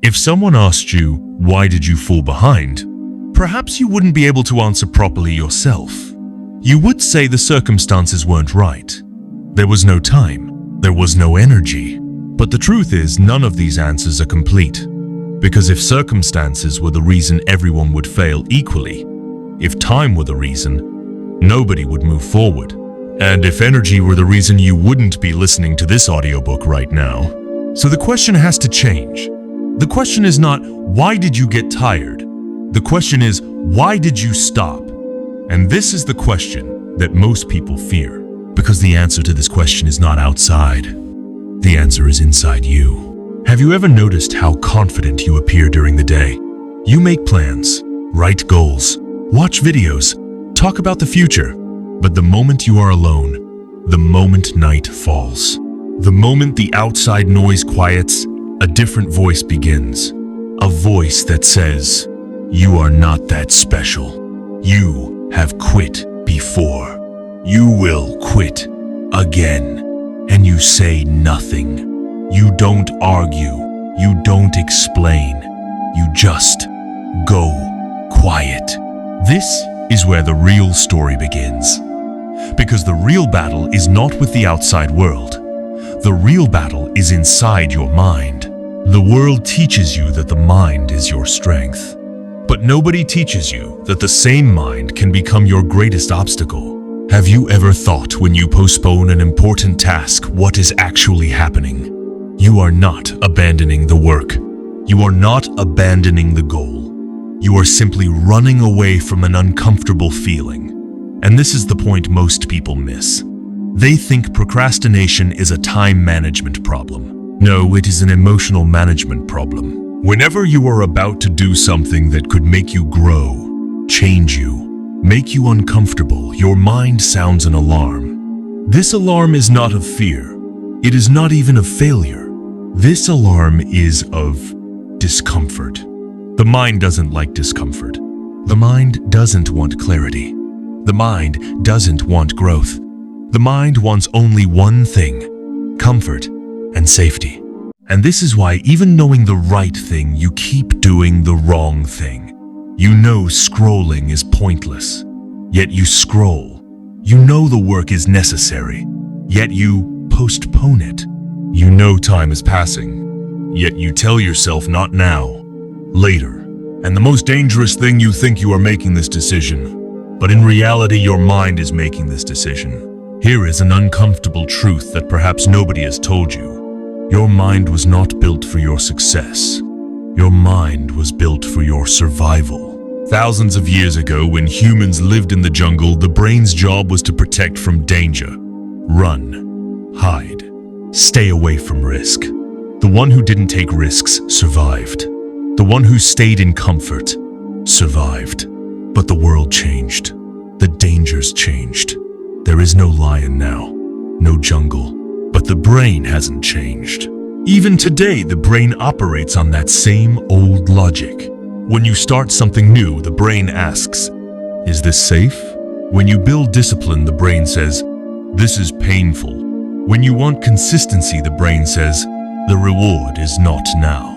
If someone asked you, why did you fall behind? Perhaps you wouldn't be able to answer properly yourself. You would say the circumstances weren't right. There was no time. There was no energy. But the truth is, none of these answers are complete. Because if circumstances were the reason everyone would fail equally, if time were the reason, nobody would move forward. And if energy were the reason, you wouldn't be listening to this audiobook right now. So the question has to change. The question is not, why did you get tired? The question is, why did you stop? And this is the question that most people fear, because the answer to this question is not outside. The answer is inside you. Have you ever noticed how confident you appear during the day? You make plans, write goals, watch videos, talk about the future. But the moment you are alone, the moment night falls, the moment the outside noise quiets, a different voice begins. A voice that says, you are not that special. You have quit before. You will quit again. And you say nothing. You don't argue. You don't explain. You just go quiet. This is where the real story begins. Because the real battle is not with the outside world. The real battle is inside your mind. The world teaches you that the mind is your strength. But nobody teaches you that the same mind can become your greatest obstacle. Have you ever thought when you postpone an important task what is actually happening? You are not abandoning the work. You are not abandoning the goal. You are simply running away from an uncomfortable feeling. And this is the point most people miss. They think procrastination is a time management problem. No, it is an emotional management problem. Whenever you are about to do something that could make you grow, change you, make you uncomfortable, your mind sounds an alarm. This alarm is not of fear. It is not even of failure. This alarm is of discomfort. The mind doesn't like discomfort. The mind doesn't want clarity. The mind doesn't want growth. The mind wants only one thing: comfort and safety. And this is why, even knowing the right thing, you keep doing the wrong thing. You know scrolling is pointless, yet you scroll. You know the work is necessary, yet you postpone it. You know time is passing, yet you tell yourself not now, later. And the most dangerous thing, you think you are making this decision, but in reality your mind is making this decision. Here is an uncomfortable truth that perhaps nobody has told you. Your mind was not built for your success. Your mind was built for your survival. Thousands of years ago, when humans lived in the jungle, the brain's job was to protect from danger. Run, hide, stay away from risk. The one who didn't take risks survived. The one who stayed in comfort survived. But the world changed. The dangers changed. There is no lion now, no jungle. But the brain hasn't changed. Even today, the brain operates on that same old logic. When you start something new, the brain asks, is this safe? When you build discipline, the brain says, this is painful. When you want consistency, the brain says, the reward is not now.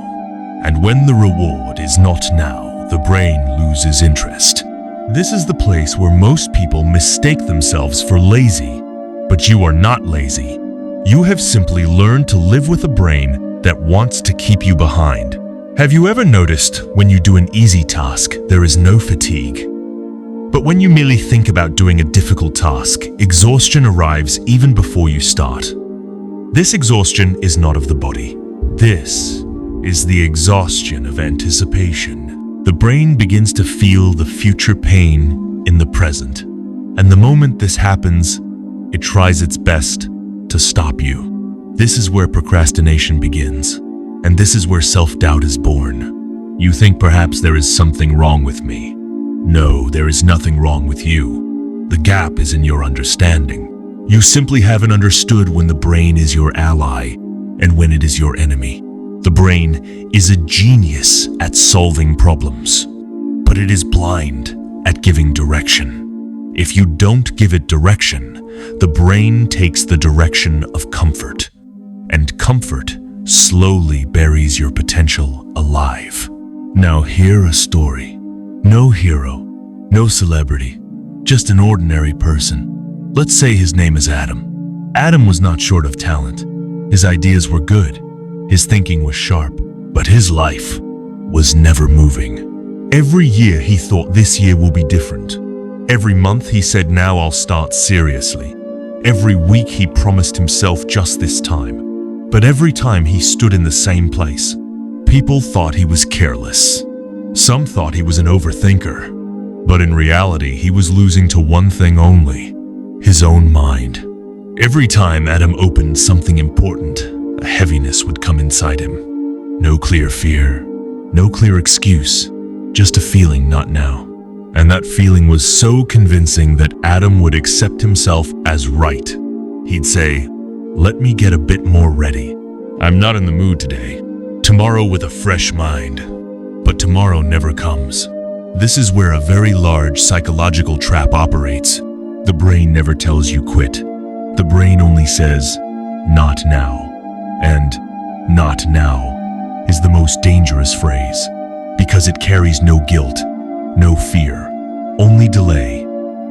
And when the reward is not now, the brain loses interest. This is the place where most people mistake themselves for lazy. But you are not lazy. You have simply learned to live with a brain that wants to keep you behind. Have you ever noticed when you do an easy task, there is no fatigue? But when you merely think about doing a difficult task, exhaustion arrives even before you start. This exhaustion is not of the body. This is the exhaustion of anticipation. The brain begins to feel the future pain in the present. And the moment this happens, it tries its best to stop you. This is where procrastination begins. And this is where self-doubt is born. You think perhaps there is something wrong with me. No, there is nothing wrong with you. The gap is in your understanding. You simply haven't understood when the brain is your ally and when it is your enemy. The brain is a genius at solving problems, but it is blind at giving direction. If you don't give it direction, the brain takes the direction of comfort, and comfort slowly buries your potential alive. Now hear a story. No hero, no celebrity, just an ordinary person. Let's say his name is Adam. Adam was not short of talent. His ideas were good. His thinking was sharp. But his life was never moving. Every year he thought this year will be different. Every month he said, now I'll start seriously. Every week he promised himself just this time. But every time he stood in the same place, people thought he was careless. Some thought he was an overthinker. But in reality, he was losing to one thing only: his own mind. Every time Adam opened something important, a heaviness would come inside him. No clear fear, no clear excuse, just a feeling, not now. And that feeling was so convincing that Adam would accept himself as right. He'd say, let me get a bit more ready. I'm not in the mood today. Tomorrow with a fresh mind. But tomorrow never comes. This is where a very large psychological trap operates. The brain never tells you quit. The brain only says, not now. And not now is the most dangerous phrase, because it carries no guilt, no fear, only delay,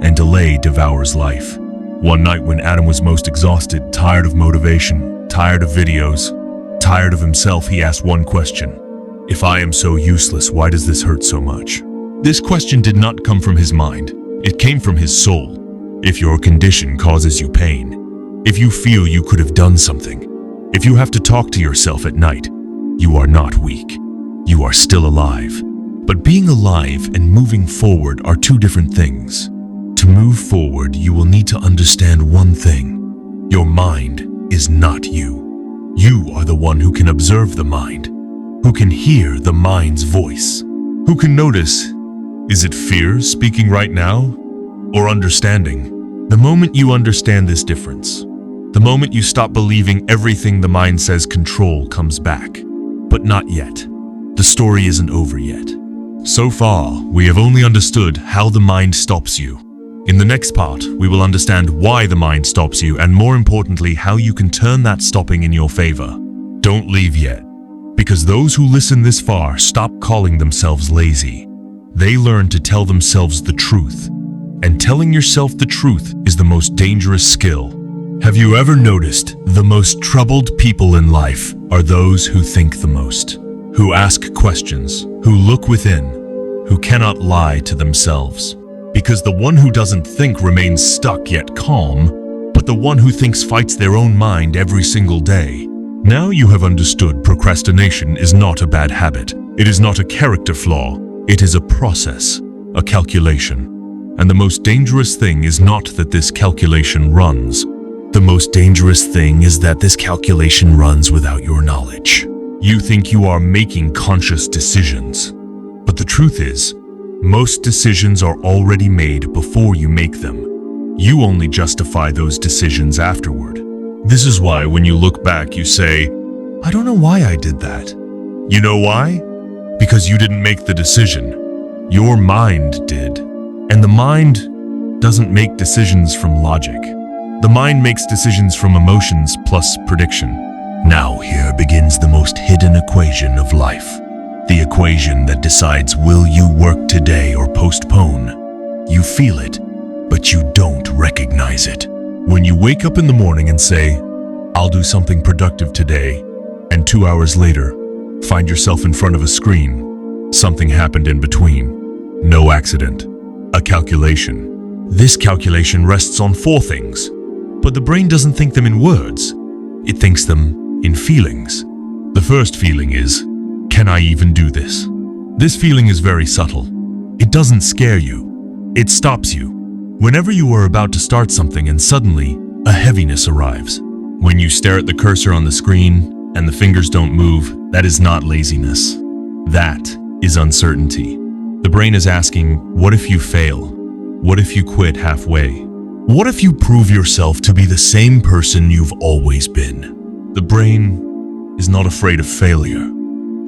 and delay devours life. One night when Adam was most exhausted, tired of motivation, tired of videos, tired of himself, he asked one question: if I am so useless, why does this hurt so much? This question did not come from his mind, it came from his soul. If your condition causes you pain, if you feel you could have done something, if you have to talk to yourself at night, you are not weak. You are still alive. But being alive and moving forward are two different things. To move forward, you will need to understand one thing. Your mind is not you. You are the one who can observe the mind, who can hear the mind's voice, who can notice, is it fear speaking right now, or understanding? The moment you understand this difference, the moment you stop believing everything the mind says, control comes back. But not yet. The story isn't over yet. So far, we have only understood how the mind stops you. In the next part, we will understand why the mind stops you, and more importantly, how you can turn that stopping in your favor. Don't leave yet, because those who listen this far stop calling themselves lazy. They learn to tell themselves the truth. And telling yourself the truth is the most dangerous skill. Have you ever noticed the most troubled people in life are those who think the most, who ask questions, who look within, who cannot lie to themselves? Because the one who doesn't think remains stuck yet calm, but the one who thinks fights their own mind every single day. Now you have understood procrastination is not a bad habit. It is not a character flaw. It is a process, a calculation. And the most dangerous thing is not that this calculation runs. The most dangerous thing is that this calculation runs without your knowledge. You think you are making conscious decisions. But the truth is, most decisions are already made before you make them. You only justify those decisions afterward. This is why when you look back, you say, I don't know why I did that. You know why? Because you didn't make the decision. Your mind did. And the mind doesn't make decisions from logic. The mind makes decisions from emotions plus prediction. Now here begins the most hidden equation of life. The equation that decides, will you work today or postpone? You feel it, but you don't recognize it. When you wake up in the morning and say, I'll do something productive today, and 2 hours later, find yourself in front of a screen, something happened in between. No accident. A calculation. This calculation rests on 4 things. But the brain doesn't think them in words. It thinks them in feelings. The first feeling is, can I even do this? This feeling is very subtle. It doesn't scare you. It stops you. Whenever you are about to start something and suddenly a heaviness arrives. When you stare at the cursor on the screen and the fingers don't move, that is not laziness. That is uncertainty. The brain is asking, what if you fail? What if you quit halfway? What if you prove yourself to be the same person you've always been? The brain is not afraid of failure.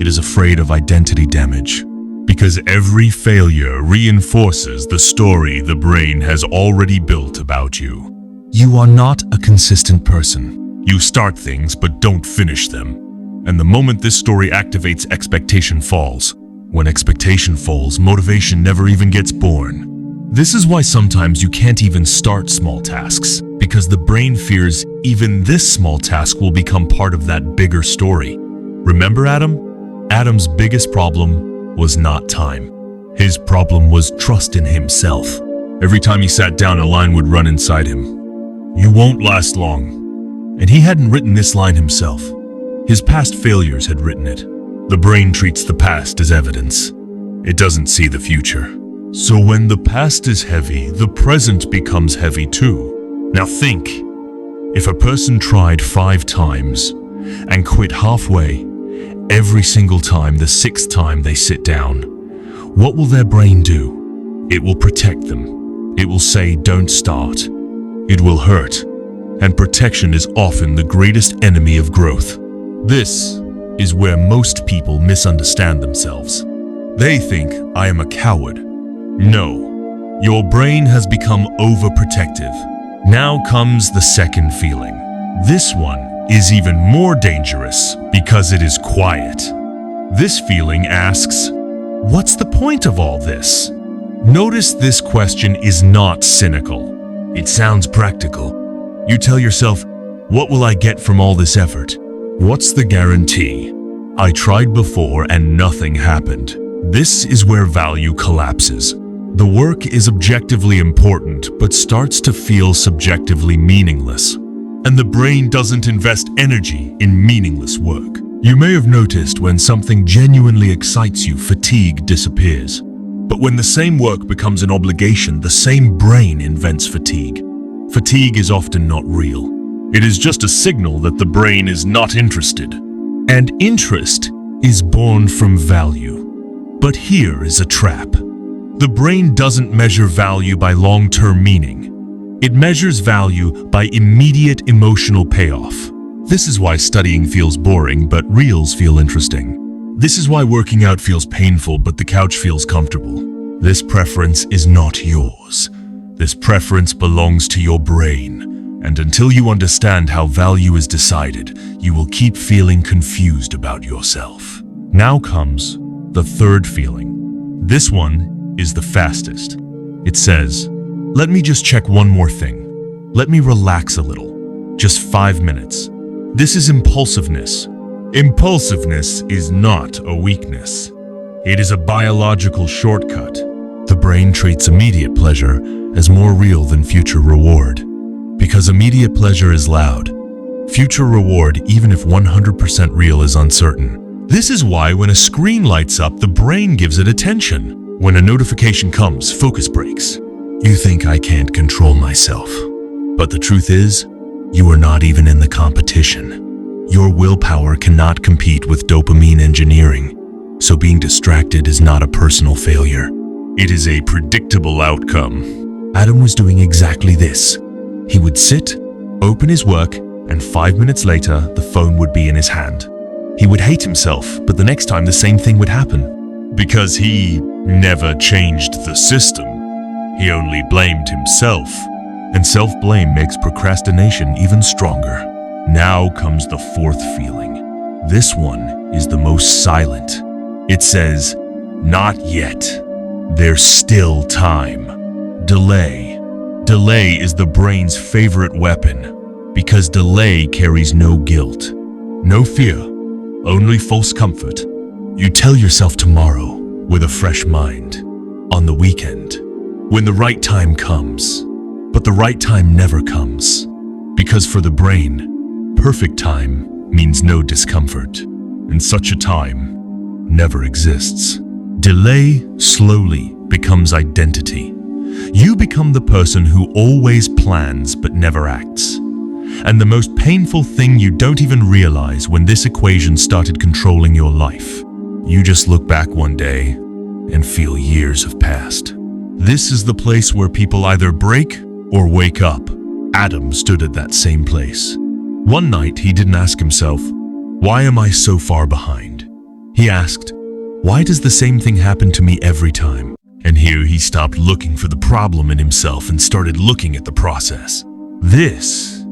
It is afraid of identity damage. Because every failure reinforces the story the brain has already built about you. You are not a consistent person. You start things but don't finish them. And the moment this story activates, expectation falls. When expectation falls, motivation never even gets born. This is why sometimes you can't even start small tasks, because the brain fears even this small task will become part of that bigger story. Remember Adam? Adam's biggest problem was not time. His problem was trust in himself. Every time he sat down, a line would run inside him. "You won't last long." And he hadn't written this line himself. His past failures had written it. The brain treats the past as evidence. It doesn't see the future. So when the past is heavy, the present becomes heavy too. Now think, if a person tried 5 times and quit halfway, every single time, the 6th time they sit down, what will their brain do? It will protect them. It will say, don't start. It will hurt. And protection is often the greatest enemy of growth. This is where most people misunderstand themselves. They think, I am a coward. No, your brain has become overprotective. Now comes the second feeling. This one is even more dangerous because it is quiet. This feeling asks, what's the point of all this? Notice this question is not cynical. It sounds practical. You tell yourself, what will I get from all this effort? What's the guarantee? I tried before and nothing happened. This is where value collapses. The work is objectively important, but starts to feel subjectively meaningless. And the brain doesn't invest energy in meaningless work. You may have noticed when something genuinely excites you, fatigue disappears. But when the same work becomes an obligation, the same brain invents fatigue. Fatigue is often not real. It is just a signal that the brain is not interested. And interest is born from value. But here is a trap. The brain doesn't measure value by long-term meaning. It measures value by immediate emotional payoff. This is why studying feels boring, but reels feel interesting. This is why working out feels painful, but the couch feels comfortable. This preference is not yours. This preference belongs to your brain. And until you understand how value is decided, you will keep feeling confused about yourself. Now comes the third feeling. This one is the fastest. It says, let me just check one more thing. Let me relax a little. Just 5 minutes. This is impulsiveness. Impulsiveness is not a weakness. It is a biological shortcut. The brain treats immediate pleasure as more real than future reward. Because immediate pleasure is loud. Future reward, even if 100% real, is uncertain. This is why when a screen lights up, the brain gives it attention. When a notification comes, focus breaks. You think I can't control myself. But the truth is, you are not even in the competition. Your willpower cannot compete with dopamine engineering. So being distracted is not a personal failure. It is a predictable outcome. Adam was doing exactly this. He would sit, open his work, and 5 minutes later, the phone would be in his hand. He would hate himself, but the next time the same thing would happen. Because he never changed the system. He only blamed himself. And self-blame makes procrastination even stronger. Now comes the fourth feeling. This one is the most silent. It says, not yet. There's still time. Delay. Delay is the brain's favorite weapon, because delay carries no guilt, no fear, only false comfort. You tell yourself tomorrow with a fresh mind, on the weekend, when the right time comes. But the right time never comes, because for the brain, perfect time means no discomfort, and such a time never exists. Delay slowly becomes identity. You become the person who always plans but never acts. And the most painful thing, you don't even realize when this equation started controlling your life. You just look back one day and feel years have passed. This is the place where people either break or wake up. Adam stood at that same place. One night he didn't ask himself, why am I so far behind? He asked, why does the same thing happen to me every time? And here he stopped looking for the problem in himself and started looking at the process. This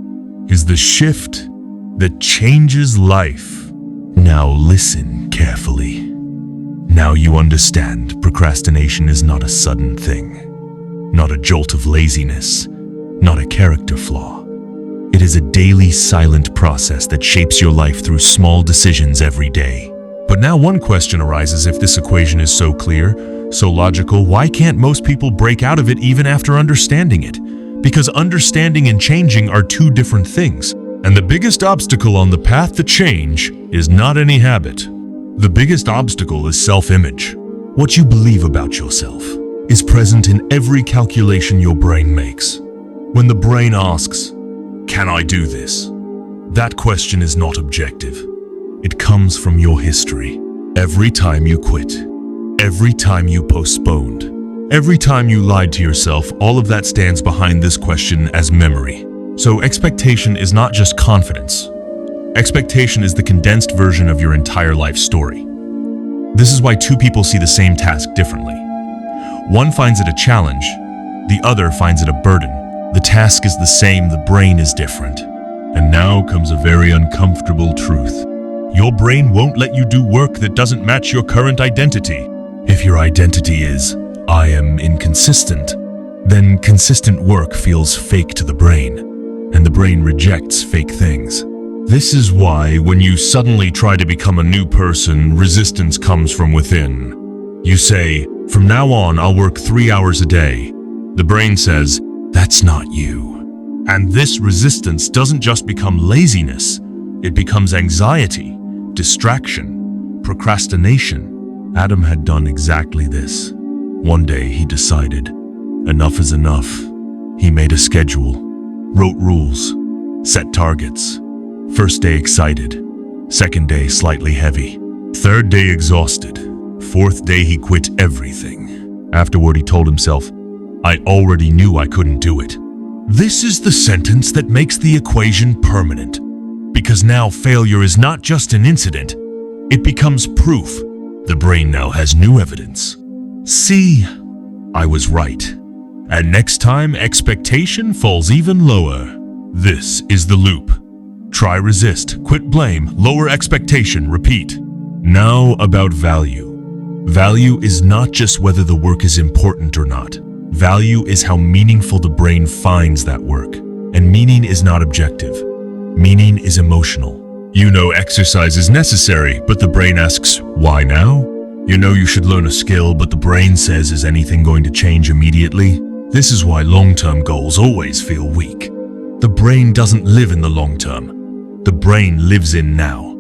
is the shift that changes life. Now listen carefully. Now you understand procrastination is not a sudden thing, not a jolt of laziness, not a character flaw. It is a daily silent process that shapes your life through small decisions every day. But now one question arises: if this equation is so clear, so logical, why can't most people break out of it even after understanding it? Because understanding and changing are two different things. And the biggest obstacle on the path to change is not any habit. The biggest obstacle is self-image. What you believe about yourself is present in every calculation your brain makes. When the brain asks, "Can I do this?" that question is not objective. It comes from your history. Every time you quit, every time you postponed, every time you lied to yourself, all of that stands behind this question as memory. So expectation is not just confidence. Expectation is the condensed version of your entire life story. This is why two people see the same task differently. One finds it a challenge, the other finds it a burden. The task is the same, the brain is different. And now comes a very uncomfortable truth. Your brain won't let you do work that doesn't match your current identity. If your identity is, "I am inconsistent," then consistent work feels fake to the brain, and the brain rejects fake things. This is why when you suddenly try to become a new person, resistance comes from within. You say, "From now on, I'll work 3 hours a day." The brain says, "That's not you." And this resistance doesn't just become laziness, it becomes anxiety, distraction, procrastination. Adam had done exactly this. One day he decided, enough is enough. He made a schedule, wrote rules, set targets. First day excited, second day slightly heavy, third day exhausted, fourth day he quit everything. Afterward he told himself, "I already knew I couldn't do it." This is the sentence that makes the equation permanent. Because now failure is not just an incident, it becomes proof. The brain now has new evidence. See, I was right. And next time, expectation falls even lower. This is the loop. Try resist, quit blame, lower expectation, repeat. Now about value. Value is not just whether the work is important or not. Value is how meaningful the brain finds that work. And meaning is not objective. Meaning is emotional. You know exercise is necessary, but the brain asks, why now? You know you should learn a skill, but the brain says, is anything going to change immediately? This is why long-term goals always feel weak. The brain doesn't live in the long term. The brain lives in now.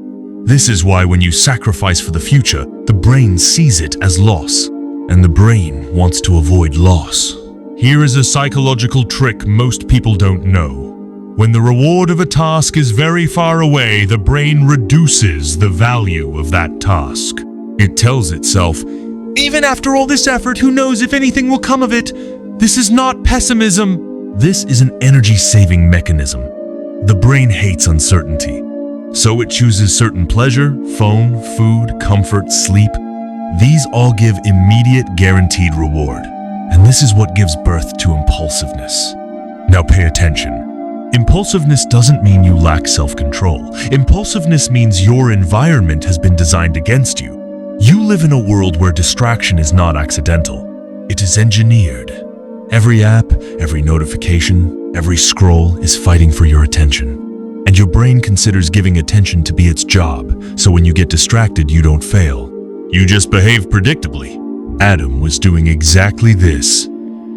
This is why when you sacrifice for the future, the brain sees it as loss, and the brain wants to avoid loss. Here is a psychological trick most people don't know. When the reward of a task is very far away, the brain reduces the value of that task. It tells itself, even after all this effort, who knows if anything will come of it? This is not pessimism. This is an energy-saving mechanism. The brain hates uncertainty, so it chooses certain pleasure, phone, food, comfort, sleep. These all give immediate guaranteed reward, and this is what gives birth to impulsiveness. Now pay attention. Impulsiveness doesn't mean you lack self-control. Impulsiveness means your environment has been designed against you. You live in a world where distraction is not accidental. It is engineered. Every app, every notification, every scroll is fighting for your attention. And your brain considers giving attention to be its job, so when you get distracted, you don't fail. You just behave predictably. Adam was doing exactly this.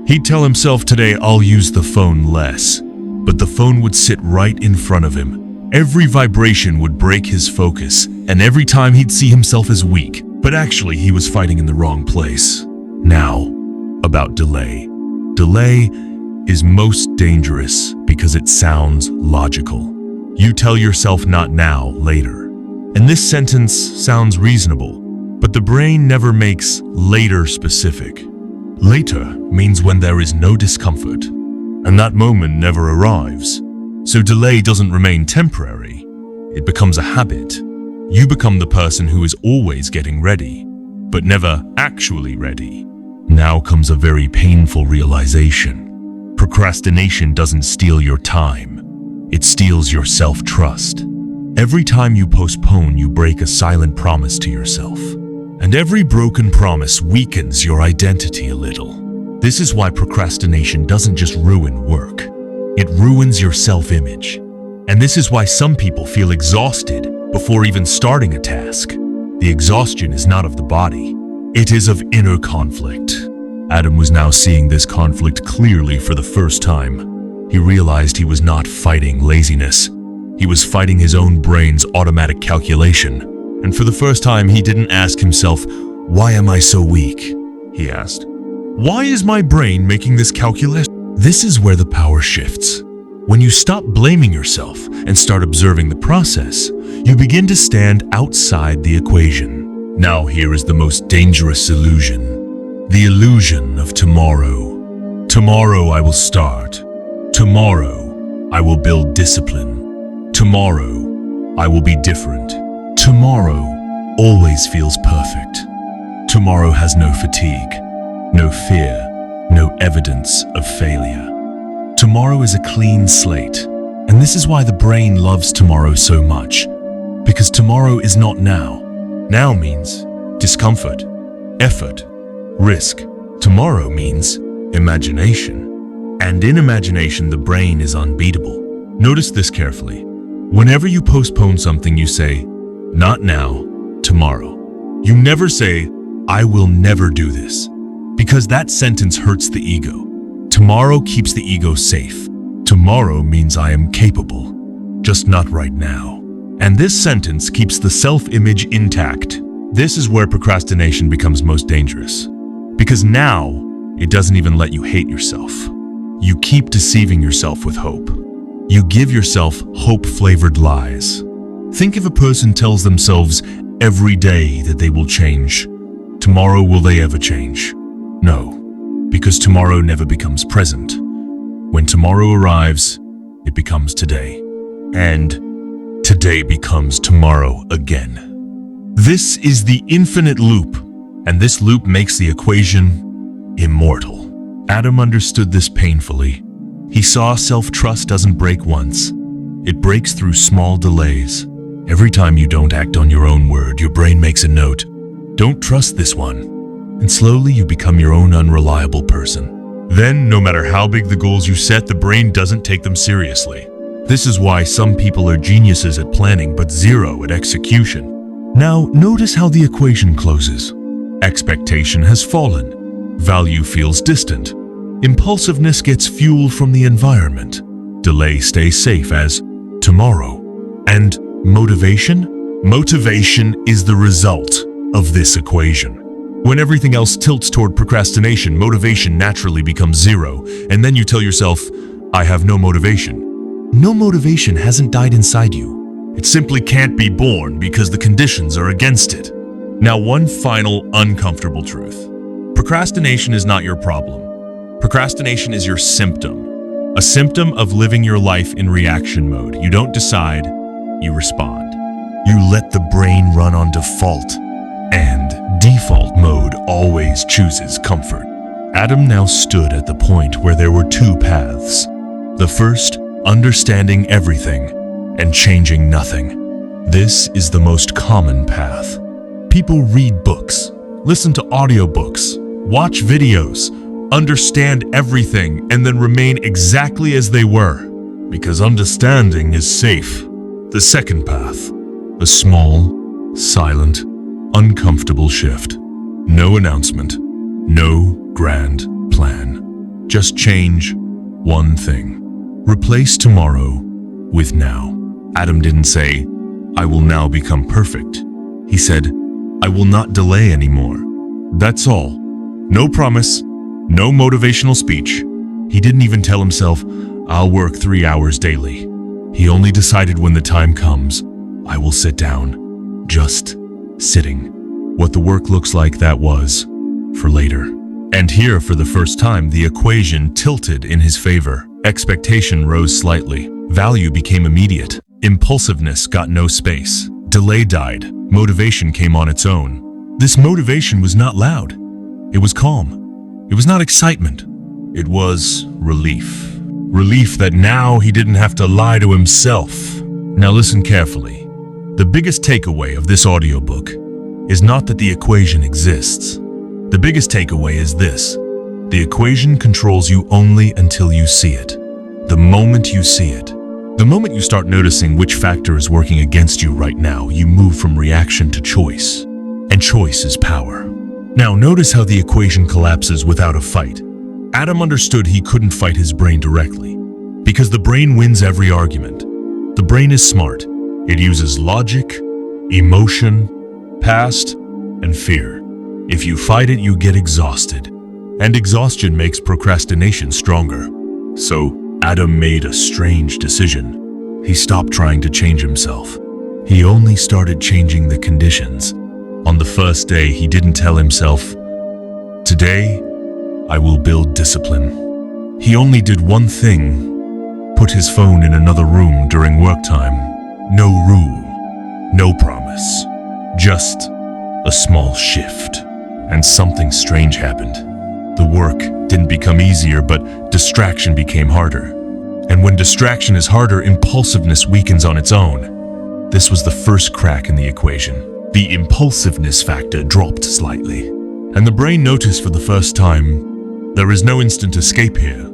He'd tell himself, today I'll use the phone less. But the phone would sit right in front of him. Every vibration would break his focus, and every time he'd see himself as weak. But actually, he was fighting in the wrong place. Now, about delay. Delay is most dangerous because it sounds logical. You tell yourself not now, later. And this sentence sounds reasonable, but the brain never makes later specific. Later means when there is no discomfort, and that moment never arrives. So delay doesn't remain temporary. It becomes a habit. You become the person who is always getting ready, but never actually ready. Now comes a very painful realization. Procrastination doesn't steal your time. It steals your self-trust. Every time you postpone, you break a silent promise to yourself. And every broken promise weakens your identity a little. This is why procrastination doesn't just ruin work. It ruins your self-image. And this is why some people feel exhausted before even starting a task. The exhaustion is not of the body. It is of inner conflict. Adam was now seeing this conflict clearly for the first time. He realized he was not fighting laziness. He was fighting his own brain's automatic calculation. And for the first time, he didn't ask himself, "Why am I so weak?" He asked, "Why is my brain making this calculation?" This is where the power shifts. When you stop blaming yourself and start observing the process, you begin to stand outside the equation. Now here is the most dangerous illusion. The illusion of tomorrow. Tomorrow I will start. Tomorrow I will build discipline. Tomorrow I will be different. Tomorrow always feels perfect. Tomorrow has no fatigue, no fear, no evidence of failure. Tomorrow is a clean slate, and this is why the brain loves tomorrow so much, because tomorrow is not now. Now means discomfort, effort, risk. Tomorrow means imagination. And in imagination, the brain is unbeatable. Notice this carefully. Whenever you postpone something, you say, "Not now, tomorrow." You never say, "I will never do this," because that sentence hurts the ego. Tomorrow keeps the ego safe. Tomorrow means I am capable, just not right now. And this sentence keeps the self-image intact. This is where procrastination becomes most dangerous. Because now, it doesn't even let you hate yourself. You keep deceiving yourself with hope. You give yourself hope-flavored lies. Think if a person tells themselves every day that they will change. Tomorrow, will they ever change? No, because tomorrow never becomes present. When tomorrow arrives, it becomes today. And today becomes tomorrow again. This is the infinite loop, and this loop makes the equation immortal. Adam understood this painfully. He saw self-trust doesn't break once. It breaks through small delays. Every time you don't act on your own word, your brain makes a note. Don't trust this one. And slowly you become your own unreliable person. Then, no matter how big the goals you set, the brain doesn't take them seriously. This is why some people are geniuses at planning but zero at execution. Now, notice how the equation closes. Expectation has fallen. Value feels distant. Impulsiveness gets fuel from the environment. Delay stays safe as tomorrow. And motivation? Motivation is the result of this equation. When everything else tilts toward procrastination, motivation naturally becomes zero, and then you tell yourself, "I have no motivation." No motivation hasn't died inside you. It simply can't be born because the conditions are against it. Now, one final uncomfortable truth. Procrastination is not your problem. Procrastination is your symptom. A symptom of living your life in reaction mode. You don't decide, you respond. You let the brain run on default. And default mode always chooses comfort. Adam now stood at the point where there were two paths. The first, understanding everything and changing nothing. This is the most common path. People read books, listen to audiobooks, watch videos, understand everything, and then remain exactly as they were, because understanding is safe. The second path, a small, silent, uncomfortable shift. No announcement, no grand plan. Just change one thing. Replace tomorrow with now. Adam didn't say, "I will now become perfect." He said, "I will not delay anymore." That's all. No promise, no motivational speech. He didn't even tell himself, "I'll work 3 hours daily." He only decided when the time comes, "I will sit down." Just sitting. What the work looks like, that was for later. And here, for the first time, the equation tilted in his favor. Expectation rose slightly. Value became immediate. Impulsiveness got no space. Delay died. Motivation came on its own. This motivation was not loud. It was calm. It was not excitement. It was relief. Relief that now he didn't have to lie to himself. Now listen carefully. The biggest takeaway of this audiobook is not that the equation exists. The biggest takeaway is this: the equation controls you only until you see it. The moment you see it, the moment you start noticing which factor is working against you right now, you move from reaction to choice. And choice is power. Now notice how the equation collapses without a fight. Adam understood he couldn't fight his brain directly, because the brain wins every argument. The brain is smart. It uses logic, emotion, past, and fear. If you fight it, you get exhausted. And exhaustion makes procrastination stronger. So Adam made a strange decision. He stopped trying to change himself. He only started changing the conditions. On the first day, he didn't tell himself, "Today, I will build discipline." He only did one thing: put his phone in another room during work time. No rule, no promise, just a small shift. And something strange happened. The work didn't become easier, but distraction became harder. And when distraction is harder, impulsiveness weakens on its own. This was the first crack in the equation. The impulsiveness factor dropped slightly, and the brain noticed for the first time, there is no instant escape here.